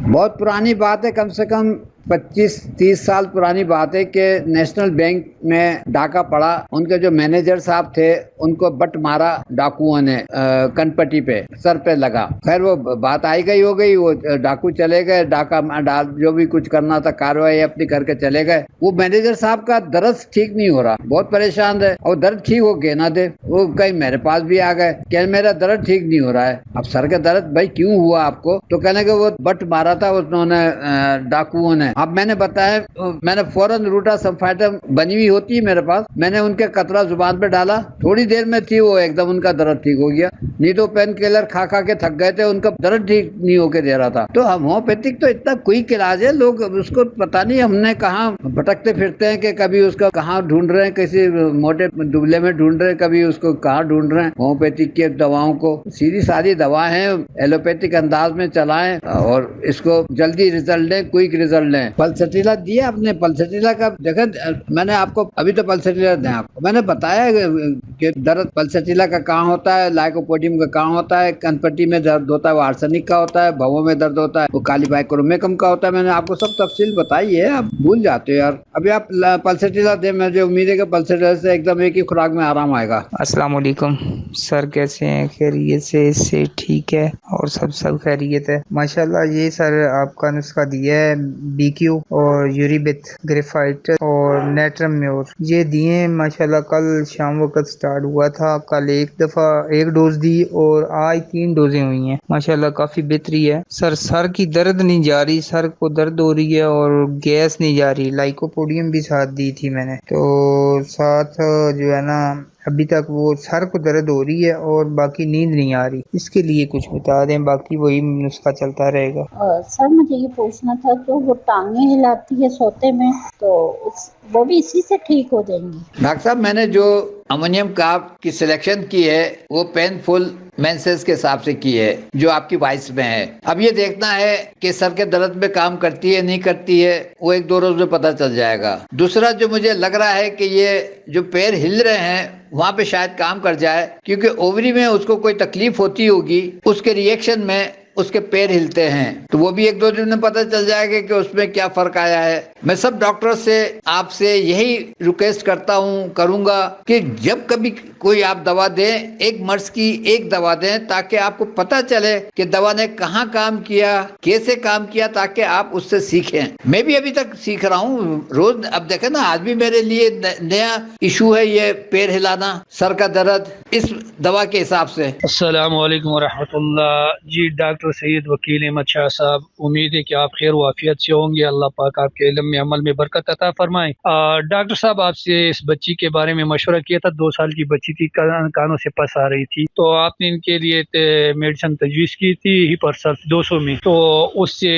بہت پرانی بات ہے، کم سے کم 25-30 سال پرانی بات ہے کہ نیشنل بینک میں ڈاکہ پڑا، ان کے جو مینیجر صاحب تھے ان کو بٹ مارا ڈاکوؤں نے، کنپٹی پہ سر پہ لگا۔ خیر وہ بات آئی گئی ہو گئی، وہ ڈاکو چلے گئے، ڈاکہ جو بھی کچھ کرنا تھا کاروائی اپنی کر کے چلے گئے۔ وہ مینیجر صاحب کا درد ٹھیک نہیں ہو رہا، بہت پریشان رہے، اور درد ٹھیک ہو کے نہ دے، وہ کہیں میرے پاس بھی آ گئے کہ میرا درد ٹھیک نہیں ہو رہا ہے۔ اب سر کا درد بھائی کیوں ہوا آپ کو؟ تو کہنے کہ وہ بٹ مارا تھا انہوں نے، ڈاکوؤں نے۔ اب میں نے بتایا، میں نے فوراً روٹا سمفائٹر بنی ہوئی ہوتی ہے میرے پاس، میں نے ان کے قطرہ زبان پہ ڈالا، تھوڑی دیر میں تھی وہ ایک دم ان کا درد ٹھیک ہو گیا۔ نہیں تو پین کلر کھا کھا کے تھک گئے تھے، ان کا درد ٹھیک نہیں ہو کے دے رہا تھا۔ تو ہومیوپیتھک تو اتنا کوئک علاج ہے، لوگ اس کو پتہ نہیں ہم نے کہاں بھٹکتے پھرتے ہیں کہ کبھی اس کا کہاں ڈھونڈ رہے ہیں، کسی موٹے دبلے میں ڈھونڈ رہے ہیں، کبھی اس کو کہاں ڈھونڈ رہے ہیں۔ ہومیوپیتھک کی دواؤں کو سیدھی سادی دوا ہے، ایلوپیتھک انداز میں چلائیں اور اس کو جلدی رزلٹ لیں، کوئک رزلٹ لیں۔ پلسٹیلا دیا آپ نے، پلسٹیلا کا دیکھیں، میں نے آپ کو ابھی تو پلسٹیلا دیں آپ کو میں نے بتایا کہ درد پلسٹیلا کا کہاں ہوتا ہے، لائکوپوڈیم کا کہاں ہوتا ہے، کنپٹی میں درد ہوتا ہے وہ آرسینک کا ہوتا ہے، بھووں میں درد ہوتا ہے وہ کالی بائکرومیکم کا ہوتا ہے۔ میں نے آپ کو سب تفصیل بتائی ہے، آپ بھول جاتے ہو یار۔ ابھی آپ پلسٹیلا دیں، مجھے امید ہے کہ پلسٹیلا سے ایک دم ایک ہی خوراک میں آرام آئے گا۔ السلام علیکم سر، کیسے ہیں؟ خیریت سے ٹھیک ہے اور سب خیریت ہے ماشاءاللہ۔ یہ سر آپ کا نسخہ دیا ہے بی کیو اور یوریبت گریفائٹ اور نیٹرم میور، یہ دیے ہیں ماشاءاللہ۔ کل شام وقت سٹارٹ ہوا تھا، کل ایک دفعہ ایک ڈوز دی اور آج 3 ڈوزیں ہوئی ہیں ماشاءاللہ، کافی بہتری ہے سر کی درد نہیں جا رہی، سر کو درد ہو رہی ہے اور گیس نہیں جا رہی۔ لائکوپوڈیم بھی ساتھ دی تھی میں نے، تو ساتھ جو ہے نا ابھی تک وہ سر کو درد ہو رہی ہے اور باقی نیند نہیں آ رہی۔ اس کے لیے کچھ بتا دیں، باقی وہی نسخہ چلتا رہے گا۔ سر مجھے یہ پوچھنا تھا، جو وہ ٹانگیں ہلاتی ہے سوتے میں، تو وہ بھی اسی سے ٹھیک ہو جائیں گی؟ ڈاکٹر صاحب میں نے جو امونیم کارب کی سلیکشن کی ہے وہ پین فل مینسز کے حساب سے کی ہے جو آپ کی وائس میں ہے۔ اب یہ دیکھنا ہے کہ سر کے درد میں کام کرتی ہے نہیں کرتی ہے، وہ 1-2 روز میں پتہ چل جائے گا۔ دوسرا جو مجھے لگ رہا ہے کہ یہ جو پیر ہل رہے ہیں وہاں پہ شاید کام کر جائے، کیونکہ اووری میں اس کو کوئی تکلیف ہوتی ہوگی، اس کے ریئیکشن میں اس کے پیر ہلتے ہیں، تو وہ بھی 1-2 دن میں پتہ چل جائے گا کہ اس میں کیا فرق آیا ہے۔ میں سب ڈاکٹر سے آپ سے یہی ریکویسٹ کروں گا کہ جب کبھی کوئی آپ دوا دیں، ایک مرض کی ایک دوا دیں تاکہ آپ کو پتہ چلے کہ دوا نے کہاں کام کیا، کیسے کام کیا، تاکہ آپ اس سے سیکھیں۔ میں بھی ابھی تک سیکھ رہا ہوں روز، اب دیکھیں نا آج بھی میرے لیے نیا ایشو ہے یہ پیر ہلانا، سر کا درد، اس دوا کے حساب سے۔ السلام علیکم ورحمۃ اللہ۔ جی ڈاکٹر سید وکیل احمد شاہ صاحب، امید ہے کہ آپ خیر و عافیت سے ہوں گے، اللہ پاک آپ کے علم میں عمل میں برکت عطا فرمائیں۔ ڈاکٹر صاحب آپ سے اس بچی کے بارے میں مشورہ کیا تھا، 2 سال کی بچی تھی، کانوں سے پس آ رہی تھی، تو آپ نے ان کے لیے میڈیسن تجویز کی تھی ہیپرسلف 200 میں، تو اس سے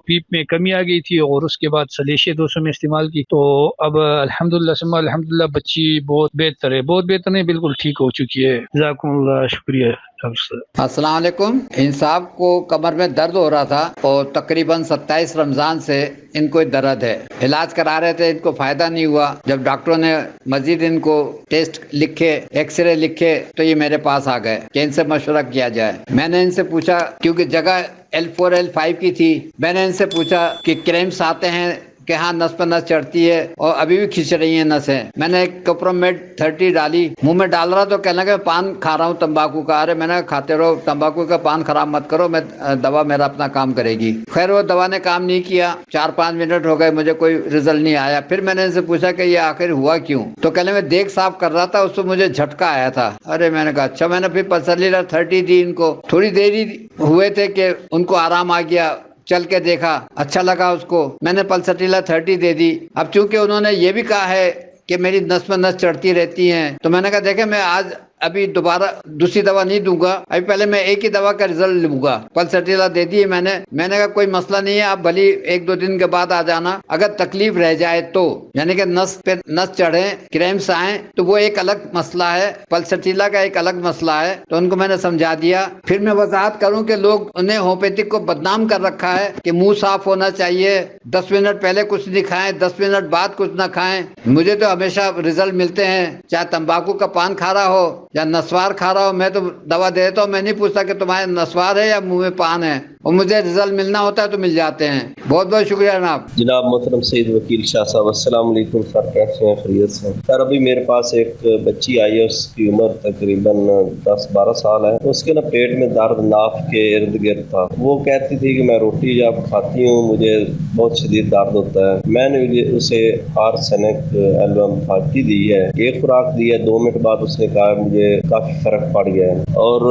پیپ میں کمی آ گئی تھی اور اس کے بعد سلیشیا 200 میں استعمال کی، تو اب الحمدللہ بچی بہت بہتر ہے، بہت بہتر نہیں بالکل ٹھیک ہو چکی ہے۔ جزاکم اللہ، شکریہ ڈاکٹر صاحب۔ السلام علیکم۔ ان صاحب کو کمر میں درد ہو رہا تھا اور تقریباً 27 رمضان سے ان کو درد ہے، علاج کرا رہے تھے، ان کو فائدہ نہیں ہوا۔ جب ڈاکٹروں نے مزید ان کو ٹیسٹ لکھے، ایکس رے لکھے، تو یہ میرے پاس آ گئے کہ ان سے مشورہ کیا جائے۔ میں نے ان سے پوچھا، کیونکہ جگہ L4 L5 کی تھی، میں نے ان سے پوچھا کہ کریمس آتے ہیں کہ ہاں نس پہ نس چڑھتی ہے اور ابھی بھی کھنچ رہی ہیں نسیں۔ میں نے ایک کوپرومیٹ 30 ڈالی، منہ میں ڈال رہا تو کہنے لگا پان کھا رہا ہوں تمباکو کا۔ ارے میں نے کھاتے رہو، تمباکو کا پان خراب مت کرو، میں دوا میرا اپنا کام کرے گی۔ خیر وہ دوا نے کام نہیں کیا، 4-5 منٹ ہو گئے، مجھے کوئی رزلٹ نہیں آیا۔ پھر میں نے ان سے پوچھا کہ یہ آخر ہوا کیوں؟ تو کہنے میں دیکھ صاف کر رہا تھا، اس سے مجھے جھٹکا آیا تھا۔ ارے میں نے کہا اچھا۔ میں نے پھر پلسلیلر 30 دی ان کو، تھوڑی دیر ہی ہوئے تھے کہ ان کو آرام آ گیا، چل کے دیکھا، اچھا لگا اس کو، میں نے پلسٹیلا 30 دے دی۔ اب چونکہ انہوں نے یہ بھی کہا ہے کہ میری نس میں نس چڑھتی رہتی ہیں، تو میں نے کہا دیکھیں میں آج ابھی دوبارہ دوسری دوا نہیں دوں گا، ابھی پہلے میں ایک ہی دوا کا رزلٹ لوں گا۔ پلسٹیلا دے دی ہے میں نے کہا کوئی مسئلہ نہیں ہے، آپ بھلی 1-2 دن کے بعد آ جانا، اگر تکلیف رہ جائے تو، یعنی کہ نس پہ نس چڑھے، کریمس آئیں، تو وہ ایک الگ مسئلہ ہے، پلسٹیلا کا ایک الگ مسئلہ ہے۔ تو ان کو میں نے سمجھا دیا۔ پھر میں وضاحت کروں کہ لوگ انہیں ہومیوپیتھک کو بدنام کر رکھا ہے کہ منہ صاف ہونا چاہیے، 10 منٹ پہلے کچھ نہیں کھائیں، 10 منٹ بعد کچھ نہ کھائیں۔ مجھے تو ہمیشہ رزلٹ ملتے ہیں، چاہے تمباکو کا پان کھا رہا ہو یا نسوار کھا رہا ہو، میں تو دوا دے دیتا ہوں، میں نہیں پوچھتا کہ تمہارے نسوار ہے یا منہ میں پان ہے، اور مجھے رزلٹ ملنا ہوتا ہے تو مل جاتے ہیں. بہت بہت شکریہ جناب. جناب محترم سعید وکیل شاہ صاحب، السلام علیکم سر، کیسے ہیں؟ خیریت سے؟ سر ابھی میرے پاس ایک بچی آئی ہے، اس کی عمر تقریباً 10-12 سال ہے. اس کے نا پیٹ میں درد ناف کے ارد گرد تھا. وہ کہتی تھی کہ میں روٹی جب کھاتی ہوں مجھے بہت شدید درد ہوتا ہے. میں نے اسے آرسینک ایلبم 30 دی ہے، ایک خوراک دی ہے. 2 منٹ بعد اس نے کہا مجھے کافی فرق پڑ گیا ہے، اور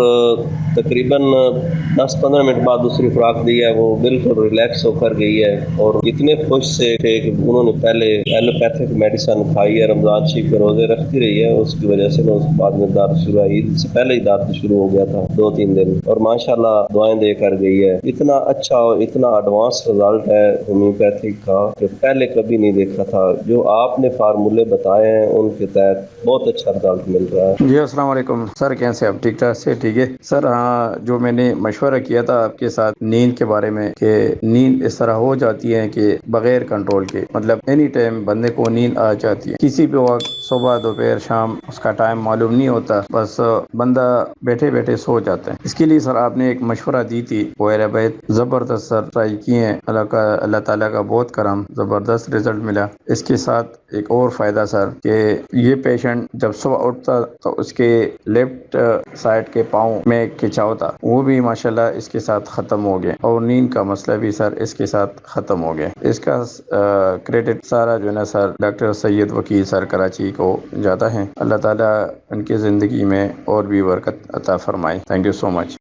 تقریباً 10-15 منٹ بعد دوسری خوراک دی ہے، وہ بالکل ریلیکس ہو کر گئی ہے. اور اتنے خوش سے تھے کہ انہوں نے پہلے ایلوپیتھک میڈیسن کھائی ہے، رمضان شریف کے روزے رکھتی رہی ہے. اس کی وجہ سے اس بعد میں درد شروع ہے، عید سے پہلے ہی درد شروع ہو گیا تھا 2-3 دن، اور ماشاءاللہ دعائیں دے کر گئی ہے. اتنا اچھا اور اتنا ایڈوانس رزلٹ ہے ہومیوپیتھک کا کہ پہلے کبھی نہیں دیکھا تھا. جو آپ نے فارمولے بتائے ہیں ان کے تحت بہت اچھا رزلٹ مل رہا ہے. جی السلام علیکم سر، کیسے آپ؟ ٹھیک ٹھاک سے؟ ٹھیک ہے سر. ہاں، جو میں نے مشورہ کیا تھا آپ کے ساتھ نیند کے بارے میں، کہ نیند اس طرح ہو جاتی ہے کہ بغیر کنٹرول کے، مطلب اینی ٹائم بندے کو نیند آ جاتی ہے، کسی بھی وقت، صبح دوپہر شام، اس کا ٹائم معلوم نہیں ہوتا، بس بندہ بیٹھے بیٹھے سو جاتا ہے. اس کے لیے سر آپ نے ایک مشورہ دی تھی، وہ زبردست سر ٹرائی کیے ہیں، اللہ تعالیٰ کا بہت کرم، زبردست رزلٹ ملا. اس کے ساتھ ایک اور فائدہ سر، کہ یہ پیشنٹ جب صبح اٹھتا تو اس کے لیفٹ سائڈ کے پاؤں میں کھچاؤ تھا، وہ بھی ماشاءاللہ اس کے ساتھ ختم ہو گیا، اور نیند کا مسئلہ بھی سر اس کے ساتھ ختم ہو گیا. اس کا کریڈٹ سارا جو ہے نا سر ڈاکٹر سید وکیل سر کراچی کو جاتا ہے. اللہ تعالیٰ ان کی زندگی میں اور بھی برکت عطا فرمائے. Thank you so much.